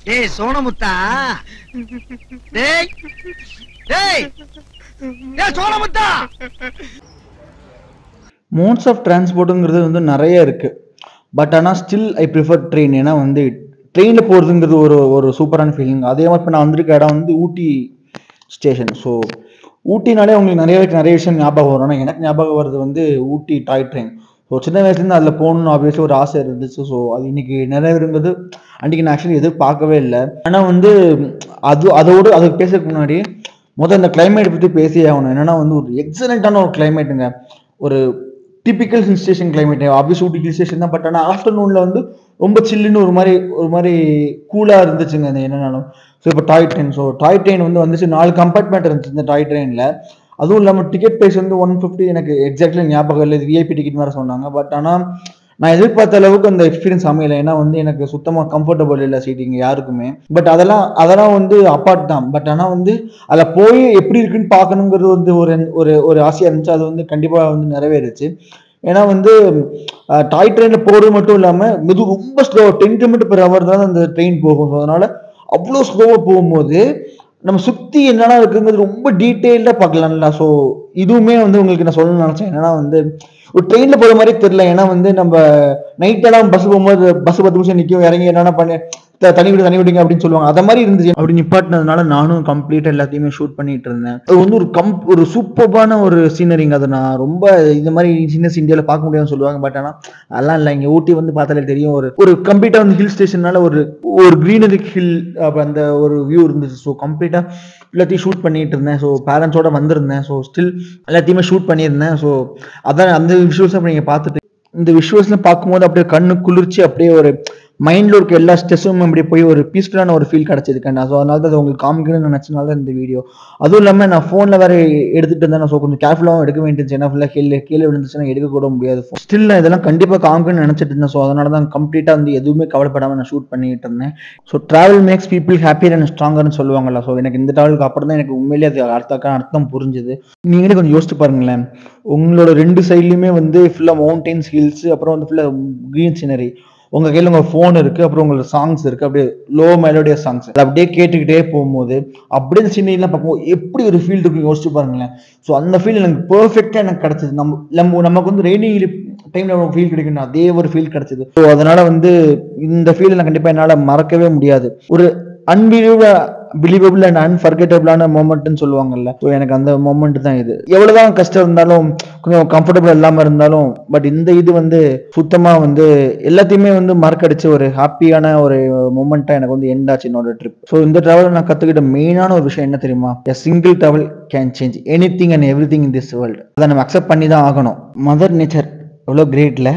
டேய் சோனமுத்தா, டேய் டேய் டேய் சோனமுத்தா. மோட்ஸ் ஆஃப் டிரான்ஸ்போர்ட்டுங்கிறது வந்து நிறைய இருக்குது. பட் ஆனால் ஸ்டில் ஐ ப்ரிஃபர் ட்ரெயின். ஏன்னா வந்து ட்ரெயினில் போகிறதுங்கிறது ஒரு ஒரு சூப்பரான ஃபீலிங். அதே மாதிரி இப்போ நான் வந்திருக்க இடம் வந்து ஊட்டி ஸ்டேஷன். ஸோ ஊட்டினாலே உங்களுக்கு நிறைய விஷயம் ஞாபகம் வரும். ஆனால் எனக்கு ஞாபகம் வர்றது வந்து ஊட்டி டாய் ட்ரெயின். ஸோ சின்ன வயசுலேருந்து அதில் போகணுன்னு ஆப்வியஸ்லி ஒரு ஆசை இருந்துச்சு. ஸோ அது இன்னைக்கு நிறைவேறுங்கிறது அன்றைக்கி நான் ஆக்சுவலி எதிர்பார்க்கவே இல்லை. ஆனால் வந்து அதுக்கு பேசுறதுக்கு முன்னாடி இந்த கிளைமேட் பற்றி பேசியே ஆகணும். என்னன்னா வந்து ஒரு எக்ஸலண்ட்டான ஒரு கிளைமேட்டுங்க. ஒரு typical hill station climate. Obvious Ooty hill station தான். பட் ஆனால் ஆஃப்டர்நூனில் வந்து ரொம்ப சில்லுன்னு ஒரு மாதிரி கூலாக இருந்துச்சுங்க அது என்னன்னாலும். ஸோ இப்போ toy train. So toy train வந்துச்சு 4 கம்பார்ட்மெண்ட் இருந்துச்சு இந்த டாய் ட்ரெயினில். அதுவும் இல்லாமல் டிக்கெட் ப்ரைஸ் வந்து 150. எனக்கு எக்ஸாக்ட்லி ஞாபகம் இல்லை, இது விஐபி டிக்கெட் மாதிரி சொன்னாங்க. பட் ஆனால் நான் எதிர்பார்த்த அளவுக்கு அந்த எக்ஸ்பீரியன்ஸ் அமையலை. ஏன்னா வந்து எனக்கு சுத்தமாக கம்ஃபர்டபுள் இல்லை சீட்டிங் யாருக்குமே. பட் அதெல்லாம் வந்து அப்பார்ட் தான். பட் ஆனால் வந்து அதில் போய் எப்படி இருக்குன்னு பார்க்கணுங்கிறது வந்து ஒரு ஆசையாக இருந்துச்சு. அது வந்து கண்டிப்பாக வந்து நிறைவேறுச்சு. ஏன்னா வந்து டாய் ட்ரெயினில் போகிறது மட்டும் இல்லாமல் ரொம்ப ஸ்லோ, 10 km/h தான் அந்த ட்ரெயின் போகும். ஸோ அதனால அவ்வளோ ஸ்லோவாக போகும்போது நம்ம சுற்றி என்னென்னா இருக்குங்கிறது ரொம்ப டீட்டெயில்டாக பார்க்கலாம்ல. ஸோ இதுவுமே வந்து உங்களுக்கு நான் சொல்லணும்னு நினச்சேன். என்னன்னா வந்து ஒரு ட்ரெயினில் போகிற மாதிரி தெரியல. ஏன்னா வந்து நம்ம நைட்டெல்லாம் பஸ் போகும்போது பஸ் 10 நிமிஷம் நிற்கும், இறங்கி என்னென்ன பண்ண தனி விடுங்க அப்படின்னு சொல்லுவாங்க. அதை மாதிரி இருந்துச்சு. அப்படி நிப்பாட்டினதுனால நானும் கம்ப்ளீட்டாக எல்லாத்தையுமே ஷூட் பண்ணிட்டு இருந்தேன். அது வந்து ஒரு சூப்பர்பான ஒரு சீனரிங்க. அதை நான் ரொம்ப இந்த மாதிரி சின்னஸ் இந்தியாவில் பார்க்க முடியாதுன்னு சொல்லுவாங்க. பட் ஆனால் அதெல்லாம் இல்லை. இங்கே ஊட்டி வந்து பார்த்தாலே தெரியும். ஒரு கம்ப்ளீட்டாக வந்து ஹில் ஸ்டேஷன்னால ஒரு க்ரீனரிக் ஹில் அந்த ஒரு வியூ இருந்துச்சு. ஸோ கம்ப்ளீட்டாக எல்லாத்தையும் ஷூட் பண்ணிட்டு இருந்தேன். ஸோ பேரண்ட்ஸோட வந்திருந்தேன். ஸோ ஸ்டில் எல்லாத்தையுமே ஷூட் பண்ணியிருந்தேன். ஸோ அதான் அந்த விஷுவல்ஸ் அப்படி நீங்கள் பார்த்துட்டு இந்த விஷுவல்ஸ்லாம் பார்க்கும்போது அப்படியே கண்ணு குளிர்ச்சி, அப்படியே ஒரு மைண்டில் இருக்க எல்லா ஸ்ட்ரெஸ்ஸும் அப்படியே போய் ஒரு பீஸ்ஃபுல்லான ஒரு ஃபீல் கிடச்சிருக்கேன். ஸோ அதனால தான் அது உங்களுக்கு காமிக்கணும்னு நினச்சனால இந்த வீடியோ. அதுவும் இல்லாமல் நான் ஃபோனில் வேறு எடுத்துகிட்டு இருந்தேன். ஸோ கொஞ்சம் கேர்ஃபுல்லாகவும் எடுக்க வேண்டியிருந்துச்சு. ஏன்னா ஃபுல்லாக கீழே விழுந்துச்சுன்னா எடுக்க கூட முடியாது. ஸ்டில் நான் இதெல்லாம் கண்டிப்பாக காமிக்கணும்னு நினச்சிட்டு இருந்தேன். ஸோ அதனால தான் கம்ப்ளீட்டாக வந்து எதுவுமே கவலைப்படாமல் நான் ஷூட் பண்ணிட்டு இருந்தேன். So travel makes people happier and ஸ்ட்ராங்கர்னு சொல்லுவாங்கல்ல. ஸோ எனக்கு இந்த ட்ராவலுக்கு அப்புறம் தான் எனக்கு உண்மையிலேயே அது அர்த்தம் புரிஞ்சுது. நீங்களே கொஞ்சம் யோசிச்சு பாருங்களேன். உங்களோட 2 சைட்லையுமே வந்து ஃபுல்லாக மவுண்டெயின்ஸ், ஹில்ஸ், அப்புறம் வந்து ஃபுல்லாக க்ரீன் சீனரி. உங்கள் கையில் உங்கள் ஃபோன் இருக்குது, அப்புறம் உங்களுக்கு சாங்ஸ் இருக்குது, அப்படியே லோ மெலோடியஸ் சாங்ஸ். அதை அப்படியே கேட்டுக்கிட்டே போகும்போது அப்படியே இந்த சீனரிலாம் பார்க்கும்போது எப்படி ஒரு ஃபீல் இருக்குன்னு யோசிச்சு பாருங்களேன். ஸோ அந்த ஃபீல் எனக்கு பெர்ஃபெக்டாக எனக்கு கிடச்சிது. நமக்கு வந்து ரெய்னி டைமில் ஃபீல் கிடைக்கணும், அதே ஒரு ஃபீல் கிடச்சிது. ஸோ அதனால் வந்து இந்த ஃபீல் நான் கண்டிப்பாக என்னால் மறக்கவே முடியாது. ஒரு பிலீவபிள் அண்ட் அன்ஃபர்கெட்டபிளான மொமெண்ட்னு சொல்லுவாங்கல்ல. ஸோ எனக்கு அந்த மொமெண்ட் தான் இது. எவ்வளோதான் கஷ்டம் இருந்தாலும், கொஞ்சம் கம்ஃபர்டபுள் இல்லாமல் இருந்தாலும், பட் இந்த இது வந்து சுத்தமாக வந்து எல்லாத்தையுமே வந்து மறக்கடிச்சு ஒரு ஹாப்பியான ஒரு மொமெண்ட்டாக எனக்கு வந்து எண்ட் ஆச்சு என்னோட ட்ரிப். ஸோ இந்த ட்ராவலில் நான் கற்றுக்கிட்ட மெயினான ஒரு விஷயம் என்ன தெரியுமா? A single travel can change anything and everything in this world. அதை நம்ம அக்செப்ட் பண்ணி தான் ஆகணும். மதர் நேச்சர் எவ்வளோ கிரேட்ல.